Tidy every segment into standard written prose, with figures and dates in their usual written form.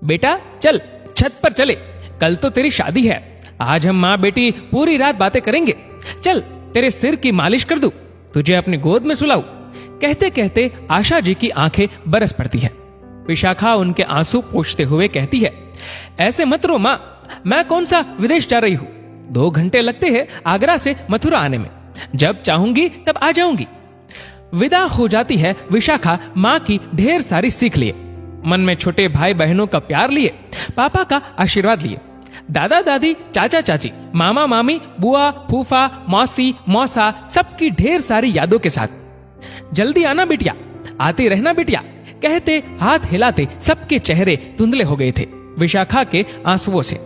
बेटा चल छत पर चले, कल तो तेरी शादी है। आज हम माँ बेटी पूरी रात बातें करेंगे। चल तेरे सिर की मालिश कर दूं, तुझे अपनी गोद में सुलाऊं। कहते कहते आशा जी की आंखें बरस पड़ती है। विशाखा उनके आंसू पोंछते हुए कहती है, ऐसे मत रो माँ, मैं कौन सा विदेश जा रही हूं। 2 घंटे लगते हैं आगरा से मथुरा आने में, जब चाहूंगी तब आ जाऊंगी। विदा हो जाती है विशाखा माँ की ढेर सारी सीख लिए, मन में छोटे भाई बहनों का प्यार लिए, पापा का आशीर्वाद लिए, दादा दादी चाचा चाची मामा मामी बुआ फूफा मौसी मौसा सबकी ढेर सारी यादों के साथ। जल्दी आना बिटिया, आते रहना बिटिया, कहते हाथ हिलाते सबके चेहरे धुंधले हो गए थे विशाखा के आंसुओं से।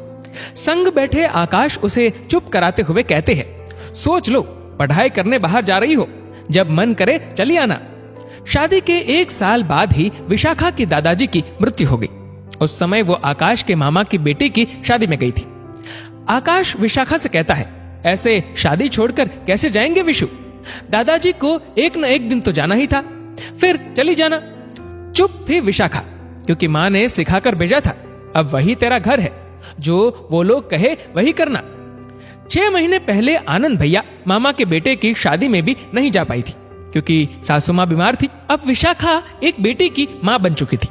संग बैठे आकाश उसे चुप कराते हुए कहते हैं, सोच लो, पढ़ाई करने बाहर जा रही हो, जब मन करे चली आना। शादी के 1 साल बाद ही विशाखा के दादाजी की मृत्यु हो गई। उस समय वो आकाश के मामा की बेटी की शादी में गई थी। आकाश विशाखा से कहता है, ऐसे शादी छोड़कर कैसे जाएंगे विशु, दादाजी को एक न एक दिन तो जाना ही था, फिर चली जाना। चुप थी विशाखा, क्योंकि माँ ने सिखाकर भेजा था, अब वही तेरा घर है, जो वो लोग कहे वही करना। 6 महीने पहले आनंद भैया मामा के बेटे की शादी में भी नहीं जा पाई थी, क्योंकि सासू माँ बीमार थी। अब विशाखा एक बेटी की माँ बन चुकी थी।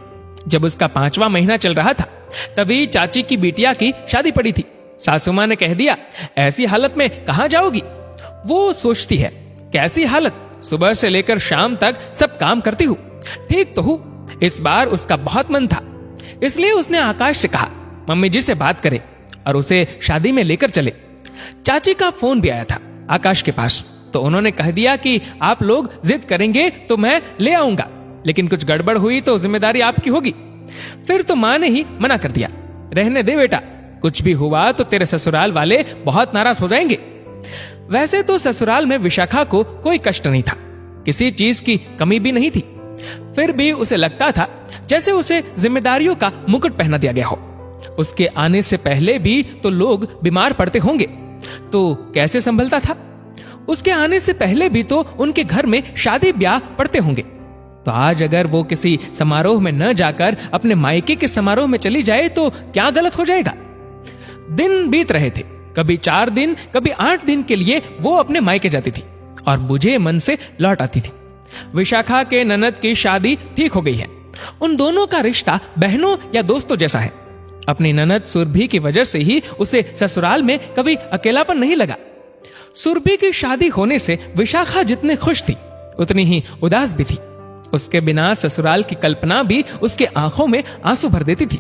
जब उसका 5वां महीना चल रहा था, तभी चाची की बिटिया की शादी पड़ी थी। सासू माँ ने कह दिया, ऐसी हालत में कहाँ जाओगी। वो सोचती है, कैसी हालत, सुबह से लेकर शाम तक सब काम करती हूँ, ठीक तो हूँ। इस बार उसका बहुत मन था, इसलिए उसने आकाश से कहा, मम्मी जी से बात करे और उसे शादी में लेकर चले। चाची का फोन भी आया था आकाश के पास, तो उन्होंने कह दिया कि आप लोग जिद करेंगे तो मैं ले आऊंगा, लेकिन कुछ गड़बड़ हुई तो जिम्मेदारी आपकी होगी। फिर तो माँ ने ही मना कर दिया, रहने दे बेटा, कुछ भी हुआ तो तेरे ससुराल वाले बहुत नाराज हो जाएंगे। वैसे तो ससुराल में विशाखा को कोई कष्ट नहीं था, किसी चीज की कमी भी नहीं थी, फिर भी उसे लगता था जैसे उसे जिम्मेदारियों का मुकुट पहना दिया गया हो। उसके आने से पहले भी तो लोग बीमार पड़ते होंगे, तो कैसे संभलता था। उसके आने से पहले भी तो उनके घर में शादी ब्याह पड़ते होंगे, तो आज अगर वो किसी समारोह में न जाकर अपने मायके के समारोह में चली जाए तो क्या गलत हो जाएगा। दिन बीत रहे थे, कभी 4 दिन कभी 8 दिन के लिए वो अपने मायके जाती थी और बुझे मन से लौट आती थी। विशाखा के ननद की शादी ठीक हो गई है। उन दोनों का रिश्ता बहनों या दोस्तों जैसा है। अपनी ननद सुरभि की वजह से ही उसे ससुराल में कभी अकेलापन नहीं लगा। सुरभि की शादी होने से विशाखा जितनी खुश थी, उतनी ही उदास भी थी। उसके बिना ससुराल की कल्पना भी उसके आंखों में आंसू भर देती थी।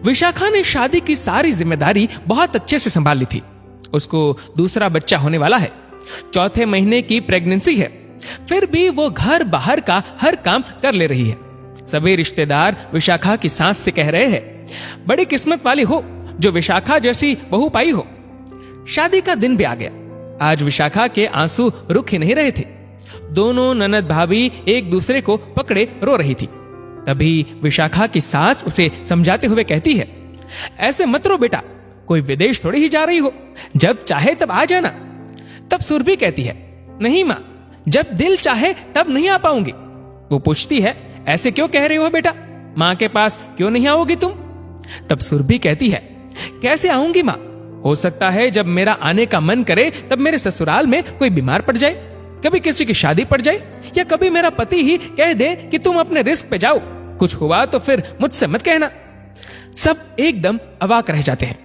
विशाखा ने शादी की सारी जिम्मेदारी बहुत अच्छे से संभाल ली थी। उसको दूसरा बच्चा होने वाला है, 4थे महीने की प्रेगनेंसी है, फिर भी वो घर बाहर का हर काम कर ले रही है। सभी रिश्तेदार विशाखा की सास से कह रहे हैं, बड़ी किस्मत वाली हो जो विशाखा जैसी बहू पाई हो। शादी का दिन भी आ गया। आज विशाखा के आंसू रुक ही नहीं रहे थे। दोनों ननद भाभी एक दूसरे को पकड़े रो रही थी। तभी विशाखा की सास उसे समझाते हुए कहती है, ऐसे मत रो बेटा, कोई विदेश थोड़ी ही जा रही हो, जब चाहे तब आ जाना। तब सुरभि कहती है, नहीं माँ, जब दिल चाहे तब नहीं आ पाऊंगी। वो पूछती है, ऐसे क्यों कह रही हो बेटा, माँ के पास क्यों नहीं आओगी तुम। तब सुरभि कहती है, कैसे आऊंगी माँ, हो सकता है जब मेरा आने का मन करे तब मेरे ससुराल में कोई बीमार पड़ जाए, कभी किसी की शादी पड़ जाए, या कभी मेरा पति ही कह दे कि तुम अपने रिस्क पे जाओ, कुछ हुआ तो फिर मुझसे मत कहना। सब एकदम अवाक रह जाते हैं।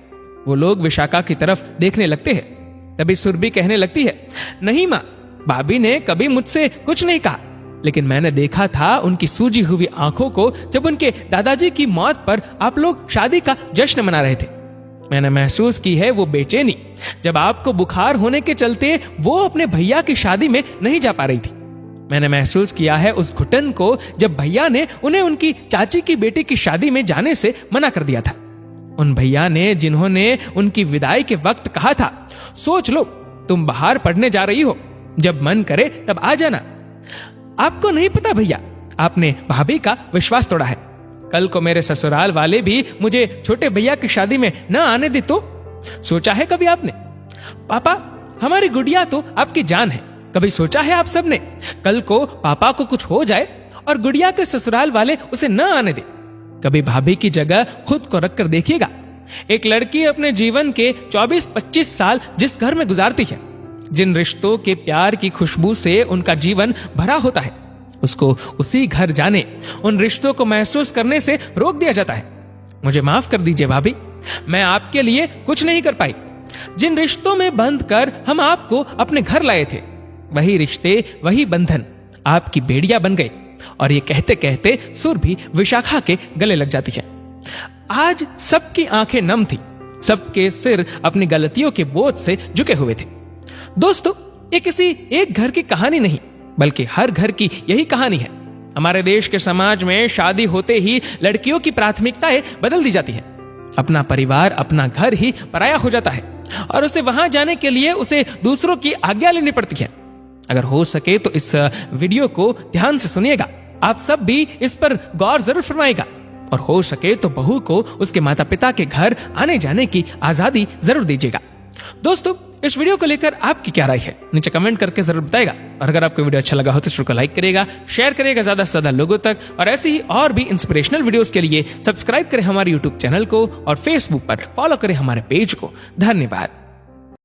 वो लोग विशाखा की तरफ देखने लगते हैं। तभी सुरभि कहने लगती है, नहीं माँ, भाभी ने कभी मुझसे कुछ नहीं कहा, लेकिन मैंने देखा था उनकी सूजी हुई आंखों को जब उनके दादाजी की मौत पर आप लोग शादी का जश्न मना रहे थे। मैंने महसूस की है वो बेचैनी, जब आपको बुखार होने के चलते वो अपने भैया की शादी में नहीं जा पा रही थी। मैंने महसूस किया है उस घुटन को जब भैया ने उन्हें उनकी चाची की बेटी की शादी में जाने से मना कर दिया था। उन भैया ने जिन्होंने उनकी विदाई के वक्त कहा था, सोच लो, तुम बाहर पढ़ने जा रही हो, जब मन करे तब आ जाना। आपको नहीं पता भैया, आपने भाभी का विश्वास तोड़ा है। कल को मेरे ससुराल वाले भी मुझे छोटे भैया की शादी में न आने दे तो। सोचा है कभी आपने? पापा, हमारी गुड़िया तो आपकी जान है, कभी सोचा है आप सबने कल को पापा को कुछ हो जाए और गुड़िया के ससुराल वाले उसे न आने दे। कभी भाभी की जगह खुद को रखकर देखिएगा। एक लड़की अपने जीवन के 24-25 साल जिस घर में गुजारती है, जिन रिश्तों के प्यार की खुशबू से उनका जीवन भरा होता है, उसको उसी घर जाने, उन रिश्तों को महसूस करने से रोक दिया जाता है। मुझे माफ कर दीजिए भाभी, मैं आपके लिए कुछ नहीं कर पाई। जिन रिश्तों में बंध कर हम आपको अपने घर लाए थे, वही रिश्ते, वही बंधन आपकी बेड़ियां बन गए। और ये कहते कहते सुर भी विशाखा के गले लग जाती है। आज सबकी आंखें नम थी, सबके सिर अपनी गलतियों के बोझ से झुके हुए थे। दोस्तों, ये किसी एक घर की कहानी नहीं, बल्कि हर घर की यही कहानी है। हमारे देश के समाज में शादी होते ही लड़कियों की प्राथमिकताएं बदल दी जाती है। अपना परिवार, अपना घर ही पराया हो जाता है और उसे वहां जाने के लिए उसे दूसरों की आज्ञा लेनी पड़ती है। अगर हो सके तो इस वीडियो को ध्यान से सुनिएगा। आप सब भी इस पर गौर जरूर फरमाइएगा और हो सके तो बहू को उसके माता पिता के घर आने जाने की आजादी जरूर दीजिएगा। दोस्तों, इस वीडियो को लेकर आपकी क्या राय है, नीचे कमेंट करके जरूर बताएगा। और अगर आपको वीडियो अच्छा लगा हो तो इसको लाइक करिएगा, शेयर करिएगा ज्यादा से ज्यादा लोगों तक। और ऐसे ही और भी इंस्पिरेशनल वीडियोस के लिए सब्सक्राइब करें हमारे यूट्यूब चैनल को और फेसबुक पर फॉलो करें हमारे पेज को। धन्यवाद।